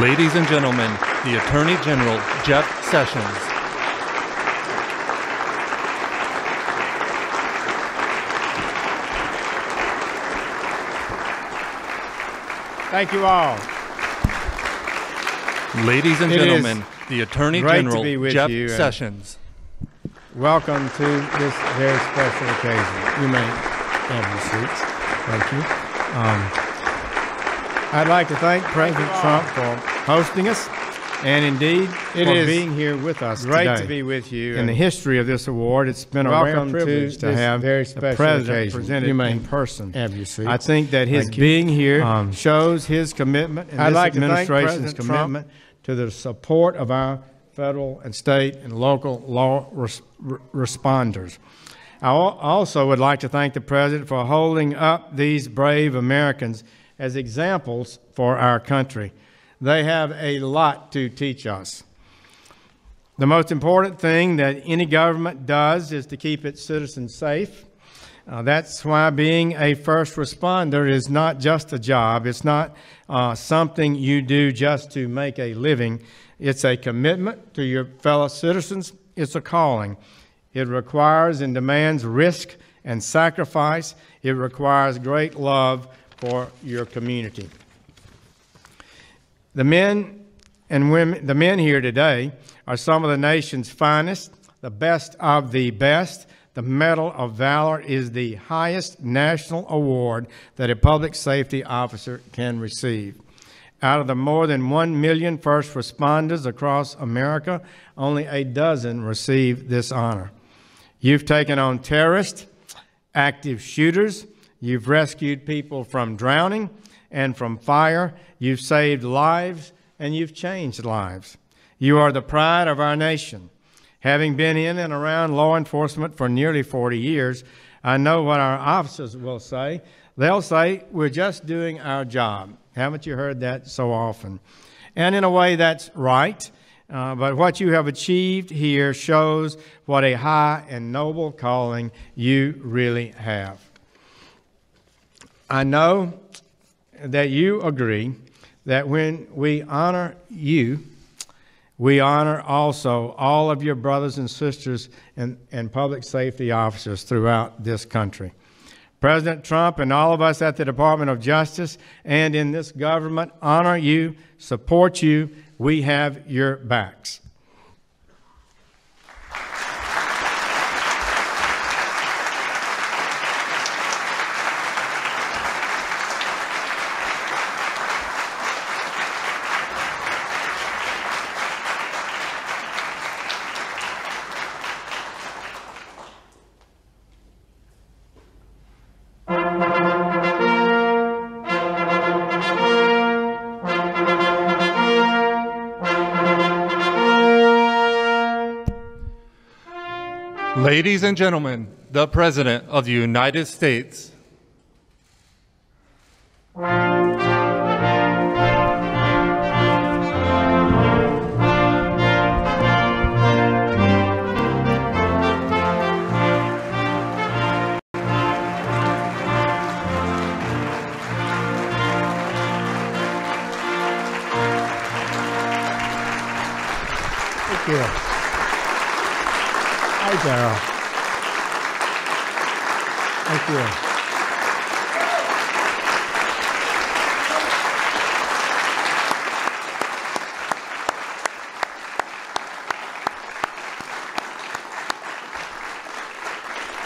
Ladies and gentlemen, the Attorney General, Jeff Sessions. Thank you all. Ladies and gentlemen, the Attorney General, Jeff Sessions. Welcome to this very special occasion. You may have your seats. Thank you. I'd like to thank President Trump for hosting us, and indeed for being here with us today. Great to be with you. In the history of this award, it's been a rare privilege to have the President present it in person. Have your seats. I think that his being here shows his commitment and this administration's commitment to the support of our federal and state and local law responders. I also would like to thank the President for holding up these brave Americans as examples for our country. They have a lot to teach us. The most important thing that any government does is to keep its citizens safe. That's why being a first responder is not just a job. It's not something you do just to make a living. It's a commitment to your fellow citizens. It's a calling. It requires and demands risk and sacrifice. It requires great love for your community. The men and women, the men here today are some of the nation's finest, the best of the best. The Medal of Valor is the highest national award that a public safety officer can receive. Out of the more than 1 million first responders across America, only a dozen receive this honor. You've taken on terrorists, active shooters, you've rescued people from drowning and from fire, you've saved lives, and you've changed lives. You are the pride of our nation. Having been in and around law enforcement for nearly 40 years, I know what our officers will say. They'll say, we're just doing our job. Haven't you heard that so often? And in a way, that's right. But what you have achieved here shows what a high and noble calling you really have. I know that you agree that when we honor you, we honor also all of your brothers and sisters and public safety officers throughout this country. President Trump and all of us at the Department of Justice and in this government honor you, support you. We have your backs. Ladies and gentlemen, the President of the United States. Thank you. Hi, Darryl. Thank you.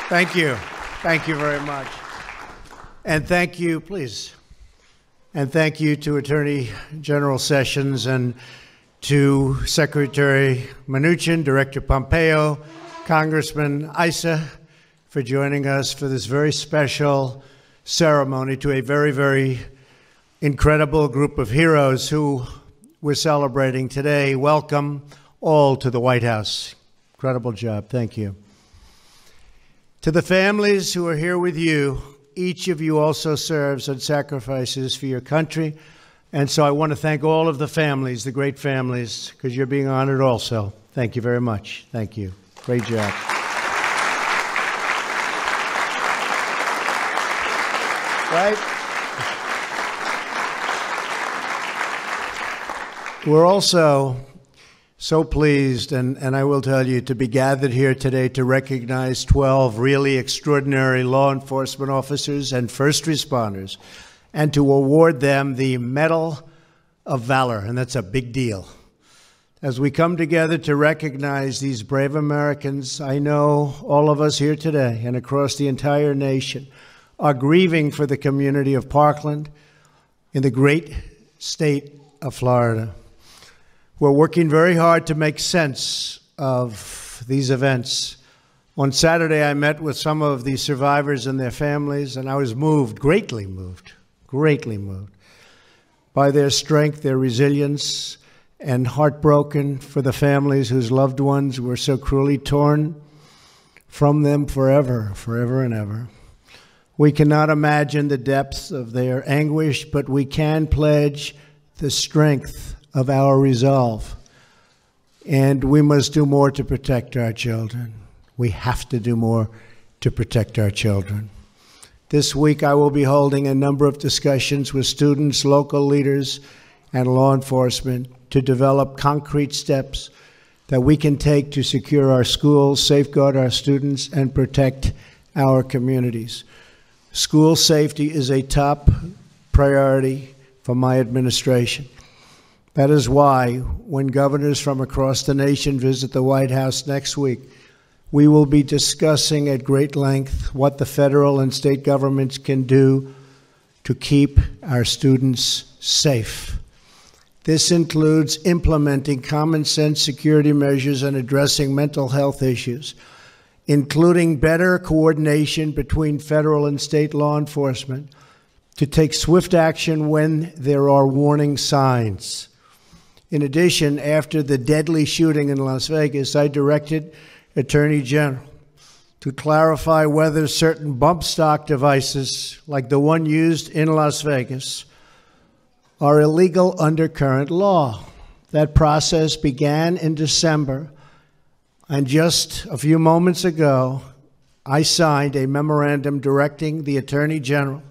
Thank you. Thank you very much. And thank you, please. And thank you to Attorney General Sessions and to Secretary Mnuchin, Director Pompeo, Congressman Issa, for joining us for this very special ceremony to a very, very incredible group of heroes who we're celebrating today. Welcome all to the White House. Incredible job. Thank you. To the families who are here with you, each of you also serves and sacrifices for your country. And so I want to thank all of the families, the great families, because you're being honored also. Thank you very much. Thank you. Great job. Right? We're also so pleased, and I will tell you, to be gathered here today to recognize 12 really extraordinary law enforcement officers and first responders, and to award them the Medal of Valor, and that's a big deal. As we come together to recognize these brave Americans, I know all of us here today and across the entire nation are grieving for the community of Parkland in the great state of Florida. We're working very hard to make sense of these events. On Saturday, I met with some of the survivors and their families, and I was moved, greatly moved by their strength, their resilience, and heartbroken for the families whose loved ones were so cruelly torn from them forever and ever. We cannot imagine the depths of their anguish, but we can pledge the strength of our resolve. And we must do more to protect our children. We have to do more to protect our children. This week, I will be holding a number of discussions with students, local leaders, and law enforcement to develop concrete steps that we can take to secure our schools, safeguard our students, and protect our communities. School safety is a top priority for my administration. That is why, when governors from across the nation visit the White House next week, we will be discussing at great length what the federal and state governments can do to keep our students safe. This includes implementing common sense security measures and addressing mental health issues, including better coordination between federal and state law enforcement to take swift action when there are warning signs. In addition, after the deadly shooting in Las Vegas, I directed Attorney General to clarify whether certain bump stock devices, like the one used in Las Vegas, are illegal under current law. That process began in December, and just a few moments ago, I signed a memorandum directing the Attorney General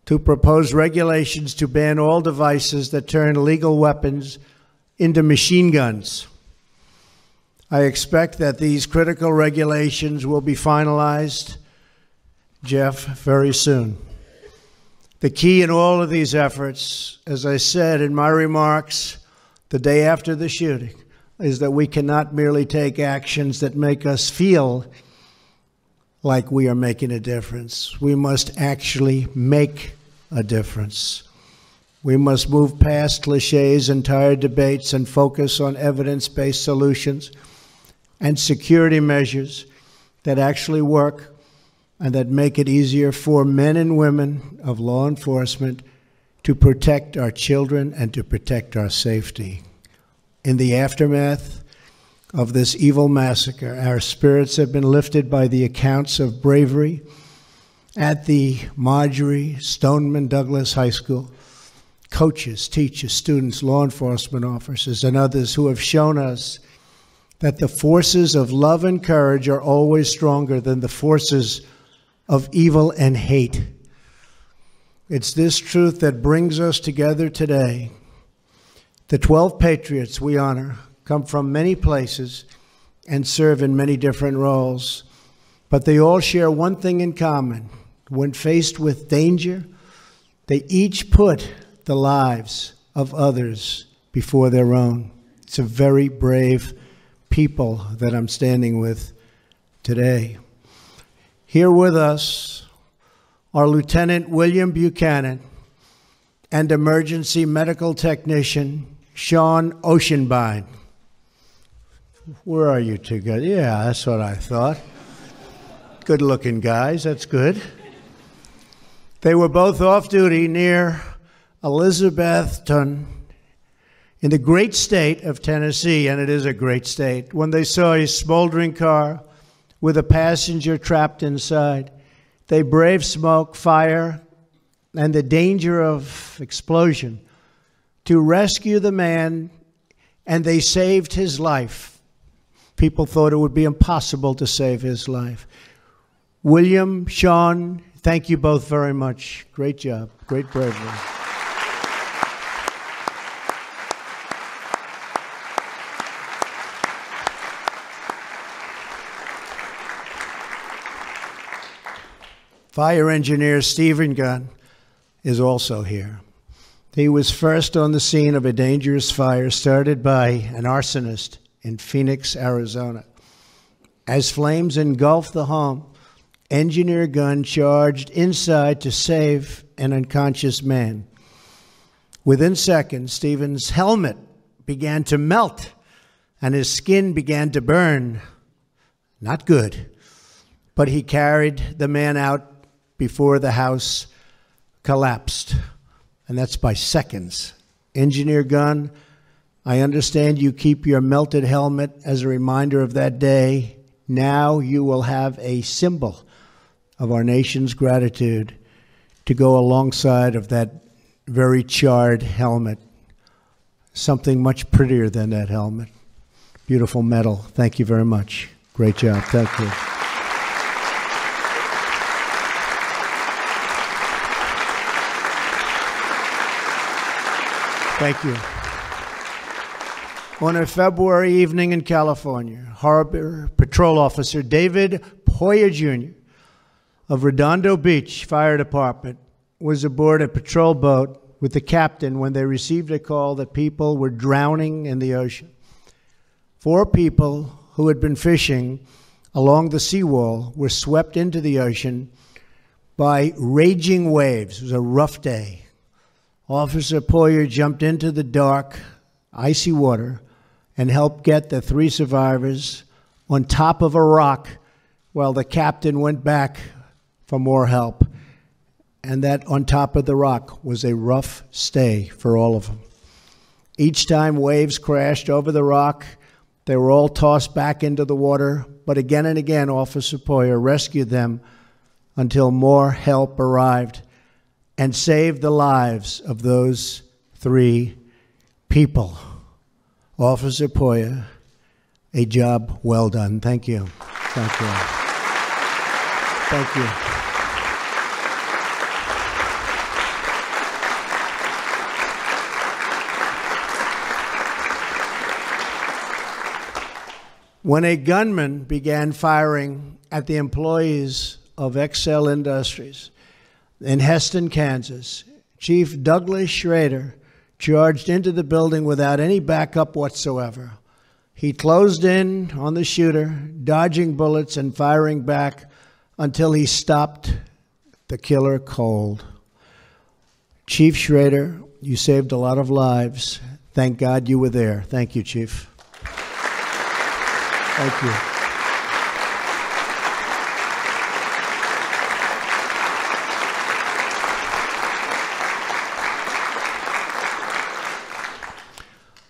to propose regulations to ban all devices that turn legal weapons into machine guns. I expect that these critical regulations will be finalized, Jeff, very soon. The key in all of these efforts, as I said in my remarks the day after the shooting, is that we cannot merely take actions that make us feel like we are making a difference. We must actually make a difference. We must move past cliches and tired debates and focus on evidence-based solutions and security measures that actually work and that make it easier for men and women of law enforcement to protect our children and to protect our safety. In the aftermath of this evil massacre, our spirits have been lifted by the accounts of bravery at the Marjorie Stoneman Douglas High School. Coaches, teachers, students, law enforcement officers, and others who have shown us that the forces of love and courage are always stronger than the forces of evil and hate. It's this truth that brings us together today. The 12 patriots we honor come from many places and serve in many different roles, but they all share one thing in common. When faced with danger, they each put the lives of others before their own. It's a very brave people that I'm standing with today. Here with us are Lieutenant William Buchanan and emergency medical technician Sean Oceanbine. Where are you two guys? Yeah, that's what I thought. Good-looking guys, that's good. They were both off duty near Elizabethton in the great state of Tennessee, and it is a great state, when they saw a smoldering car with a passenger trapped inside. They braved smoke, fire, and the danger of explosion to rescue the man, and they saved his life. People thought it would be impossible to save his life. William, Sean, thank you both very much. Great job. Great bravery. Fire engineer Stephen Gunn is also here. He was first on the scene of a dangerous fire started by an arsonist in Phoenix, Arizona. As flames engulfed the home, Engineer Gunn charged inside to save an unconscious man. Within seconds, Stephen's helmet began to melt and his skin began to burn. Not good. But he carried the man out before the house collapsed. And that's by seconds. Engineer Gunn, I understand you keep your melted helmet as a reminder of that day. Now you will have a symbol of our nation's gratitude to go alongside of that very charred helmet. Something much prettier than that helmet. Beautiful medal. Thank you very much. Great job. Thank you. Thank you. On a February evening in California, Harbor Patrol Officer David Poyer Jr. of Redondo Beach Fire Department was aboard a patrol boat with the captain when they received a call that people were drowning in the ocean. 4 people who had been fishing along the seawall were swept into the ocean by raging waves. It was a rough day. Officer Poyer jumped into the dark, icy water and helped get the 3 survivors on top of a rock while the captain went back for more help. And that on top of the rock was a rough stay for all of them. Each time waves crashed over the rock, they were all tossed back into the water, but again and again, Officer Poyer rescued them until more help arrived and saved the lives of those 3 people. Officer Poyer, a job well done. Thank you. Thank you. Thank you. When a gunman began firing at the employees of Excel Industries in Heston, Kansas, Chief Douglas Schrader charged into the building without any backup whatsoever. He closed in on the shooter, dodging bullets and firing back until he stopped the killer cold. Chief Schrader, you saved a lot of lives. Thank God you were there. Thank you, Chief. Thank you.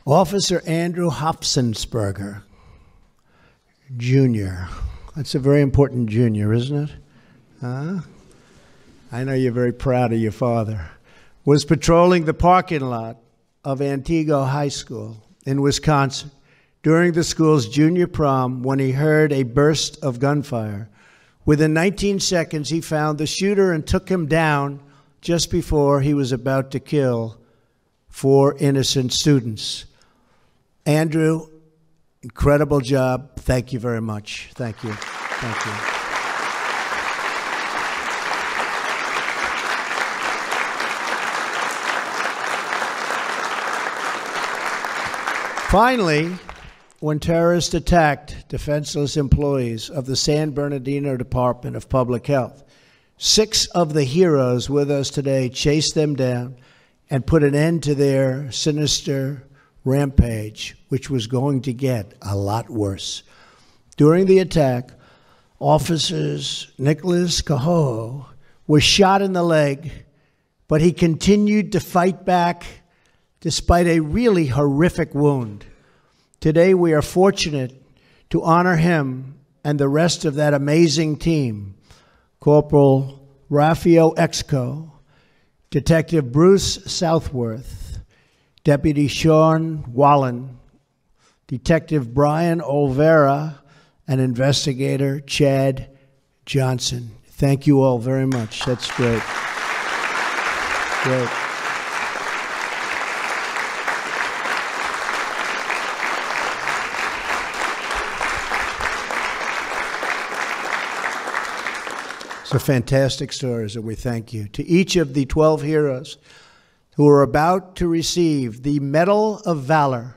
Officer Andrew Hopfensperger, Jr. That's a very important junior, isn't it? Huh? I know you're very proud of your father. Was patrolling the parking lot of Antigo High School in Wisconsin during the school's junior prom when he heard a burst of gunfire. Within 19 seconds, he found the shooter and took him down just before he was about to kill 4 innocent students. Andrew, incredible job. Thank you very much. Thank you. Thank you. Finally, when terrorists attacked defenseless employees of the San Bernardino Department of Public Health, 6 of the heroes with us today chased them down and put an end to their sinister rampage, which was going to get a lot worse. During the attack, officers Nicholas Cahoe was shot in the leg, but he continued to fight back despite a really horrific wound. Today, we are fortunate to honor him and the rest of that amazing team. Corporal Rafael Exco, Detective Bruce Southworth, Deputy Sean Wallen, Detective Brian Olvera, and Investigator Chad Johnson. Thank you all very much. That's great. Great. It's a fantastic story, so we thank you. To each of the 12 heroes who are about to receive the Medal of Valor,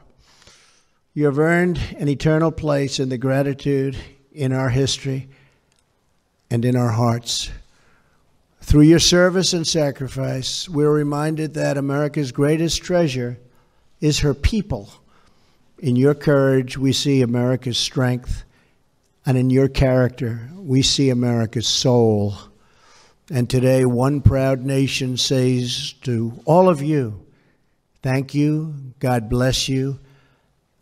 you have earned an eternal place in the gratitude in our history and in our hearts. Through your service and sacrifice, we're reminded that America's greatest treasure is her people. In your courage, we see America's strength, and in your character, we see America's soul. And today, one proud nation says to all of you, thank you, God bless you,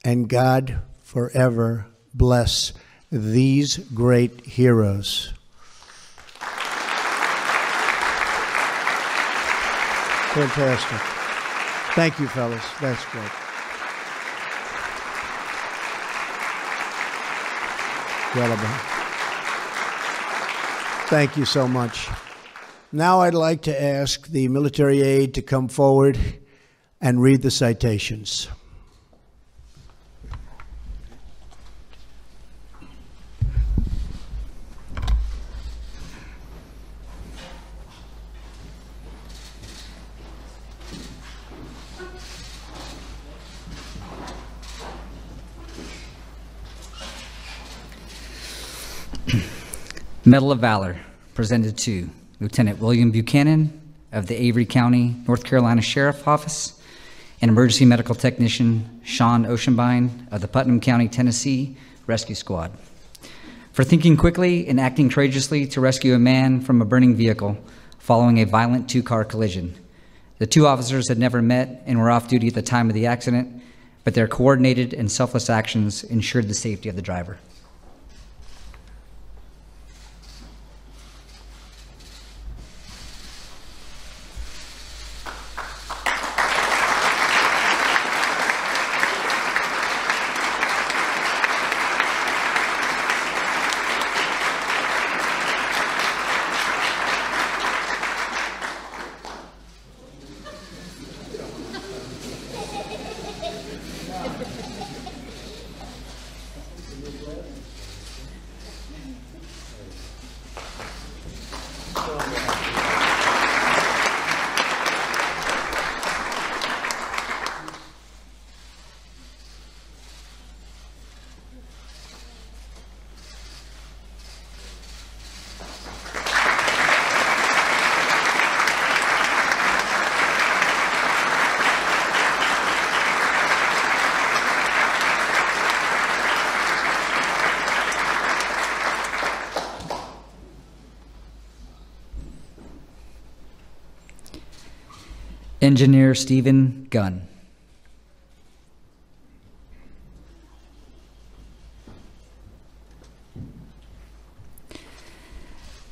and God forever bless these great heroes. Fantastic. Thank you, fellas. That's great. Incredible. Thank you so much. Now I'd like to ask the military aide to come forward and read the citations. Medal of Valor, presented to Lieutenant William Buchanan of the Avery County, North Carolina Sheriff Office, and Emergency Medical Technician Sean Oceanbine of the Putnam County, Tennessee Rescue Squad, for thinking quickly and acting courageously to rescue a man from a burning vehicle following a violent two-car collision. The two officers had never met and were off duty at the time of the accident, but their coordinated and selfless actions ensured the safety of the driver. Engineer Stephen Gunn.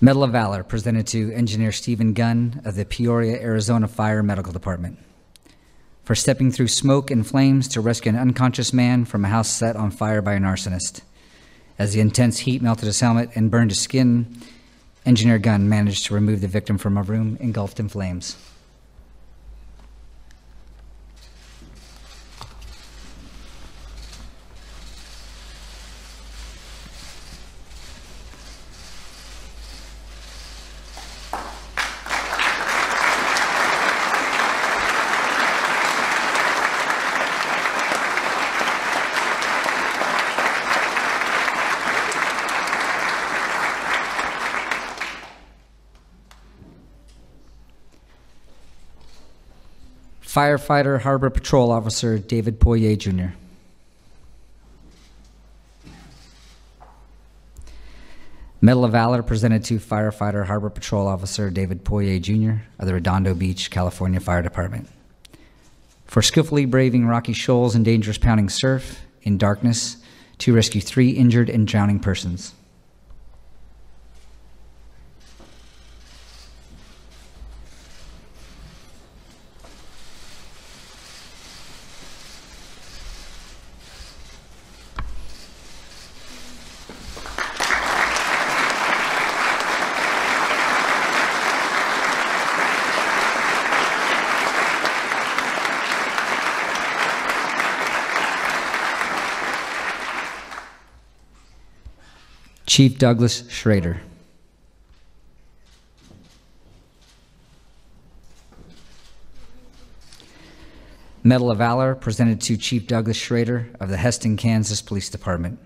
Medal of Valor, presented to Engineer Stephen Gunn of the Peoria, Arizona Fire Medical Department, for stepping through smoke and flames to rescue an unconscious man from a house set on fire by an arsonist. As the intense heat melted his helmet and burned his skin, Engineer Gunn managed to remove the victim from a room engulfed in flames. Firefighter Harbor Patrol Officer David Poirier, Jr. Medal of Valor, presented to Firefighter Harbor Patrol Officer David Poirier, Jr. of the Redondo Beach, California Fire Department, for skillfully braving rocky shoals and dangerous pounding surf in darkness to rescue 3 injured and drowning persons. Chief Douglas Schrader. Medal of Valor presented to Chief Douglas Schrader of the Heston, Kansas Police Department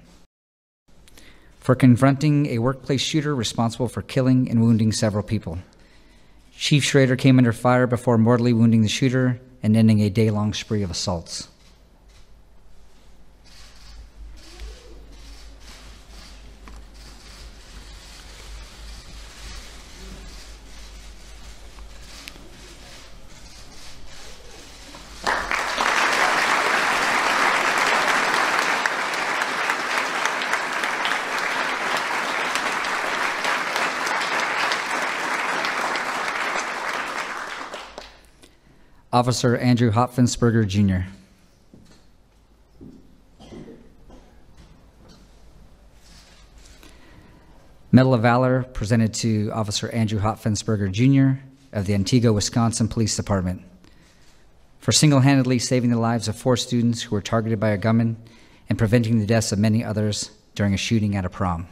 for confronting a workplace shooter responsible for killing and wounding several people. Chief Schrader came under fire before mortally wounding the shooter and ending a day-long spree of assaults. Officer Andrew Hopfensperger, Jr. Medal of Valor presented to Officer Andrew Hopfensperger, Jr. of the Antigua, Wisconsin Police Department for single-handedly saving the lives of 4 students who were targeted by a gunman and preventing the deaths of many others during a shooting at a prom.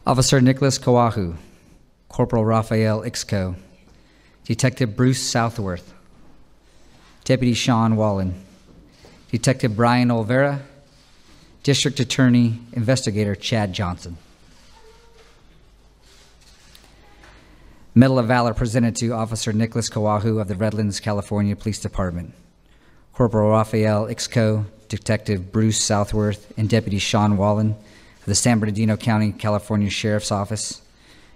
Officer Nicholas Kawahu, Corporal Raphael Ixco, Detective Bruce Southworth, Deputy Sean Wallen, Detective Brian Olvera, District Attorney Investigator Chad Johnson. Medal of Valor presented to Officer Nicholas Kawahu of the Redlands, California Police Department, Corporal Raphael Ixco, Detective Bruce Southworth, and Deputy Sean Wallen of the San Bernardino County, California Sheriff's Office,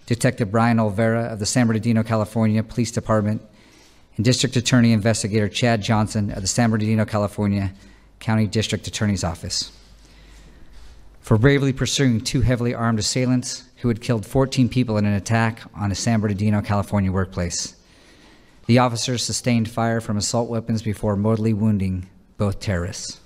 Detective Brian Olvera of the San Bernardino, California Police Department, and District Attorney Investigator Chad Johnson of the San Bernardino, California County District Attorney's Office for bravely pursuing 2 heavily armed assailants who had killed 14 people in an attack on a San Bernardino, California workplace. The officers sustained fire from assault weapons before mortally wounding both terrorists.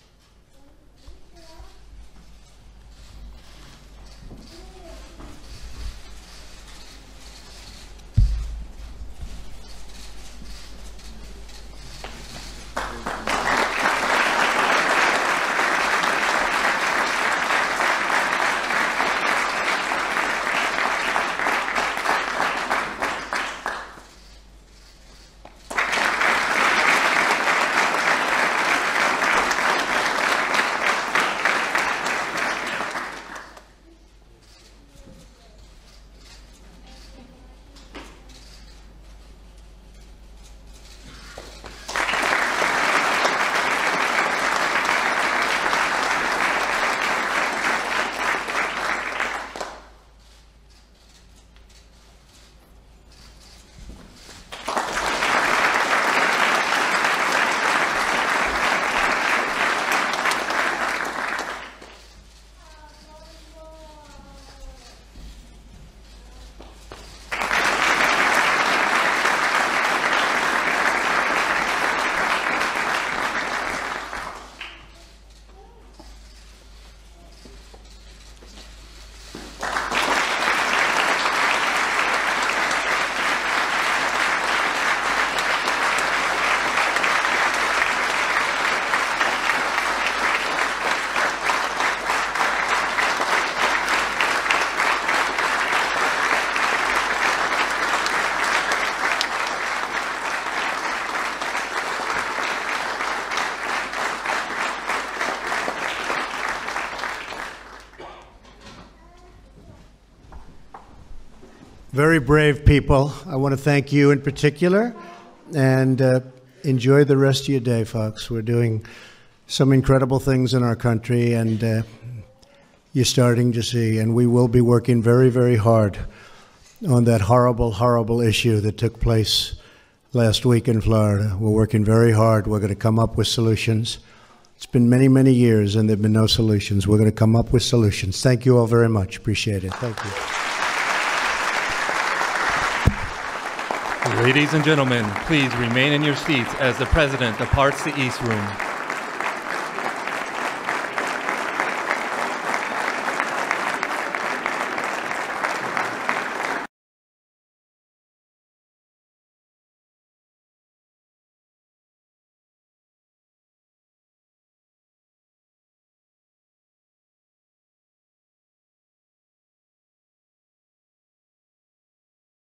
Very brave people. I want to thank you in particular, and enjoy the rest of your day, folks. We're doing some incredible things in our country, and you're starting to see, and we will be working very, very hard on that horrible, horrible issue that took place last week in Florida. We're working very hard. We're going to come up with solutions. It's been many, many years, and there have been no solutions. We're going to come up with solutions. Thank you all very much. Appreciate it. Thank you. Ladies and gentlemen, please remain in your seats as the President departs the East Room.